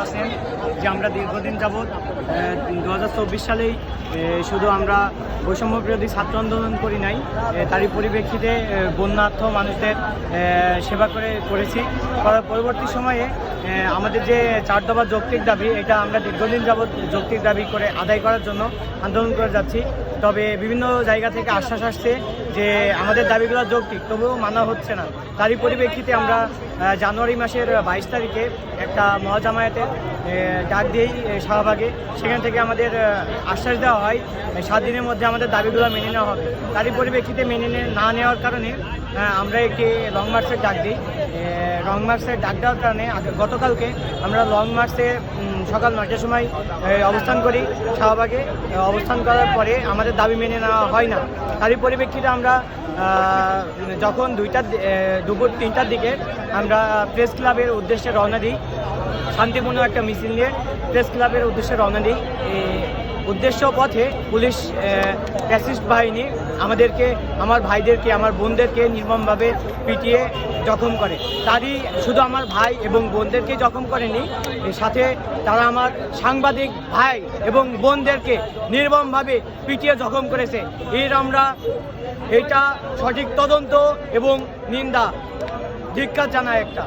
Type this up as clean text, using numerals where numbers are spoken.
আছেন যে আমরা দীর্ঘদিন যাবৎ 2024 সালেই শুধু আমরা বৈষম্য বিরোধী ছাত্র আন্দোলন করি নাই, তারই পরিপ্রেক্ষিতে বন্যার্থ মানুষদের সেবা করেছি। পরবর্তী সময়ে আমাদের যে 4 দফা যৌক্তিক দাবি, এটা আমরা দীর্ঘদিন যাবৎ যৌক্তিক দাবি করে আদায় করার জন্য আন্দোলন করে যাচ্ছি। তবে বিভিন্ন জায়গা থেকে আশ্বাস আসছে যে আমাদের দাবিগুলো যৌক্তিক, তবুও মানা হচ্ছে না। তারই পরিপ্রেক্ষিতে আমরা জানুয়ারি মাসের 22 তারিখে একটা মহাজামায়াতের ডাক দিয়েই শাহবাগে, সেখান থেকে আমাদের আশ্বাস দেওয়া হয় 7 দিনের মধ্যে আমাদের দাবিগুলো মেনে নেওয়া হবে। তারই পরিপ্রেক্ষিতে মেনে না নেওয়ার কারণে আমরা একটি লং মার্চের ডাক দিই। লং মার্চের ডাক দেওয়ার কারণে গতকালকে আমরা লং মার্চে সকাল 9টার সময় অবস্থান করি শাহবাগে। অবস্থান করার পরে আমাদের দাবি মেনে নেওয়া হয় না। তারই পরিপ্রেক্ষিতে আমরা যখন দুপুর 3টার দিকে আমরা প্রেস ক্লাবের উদ্দেশ্যে রওনা দিই, শান্তিপূর্ণ একটা মিছিল নিয়ে প্রেস ক্লাবের উদ্দেশ্যে রওনা দিই। উদ্দেশ্য পথে পুলিশ ফ্যাসিস্ট বাহিনী আমাদেরকে, আমার ভাইদেরকে, আমার বোনদেরকে নির্মমভাবে পিটিয়ে জখম করে। তারই শুধু আমার ভাই এবং বোনদেরকে জখম করেনি, সাথে তারা আমার সাংবাদিক ভাই এবং বোনদেরকে নির্মমভাবে পিটিয়ে জখম করেছে। আমরা এটা সঠিক তদন্ত এবং নিন্দা ধিক্কার জানাই একটা।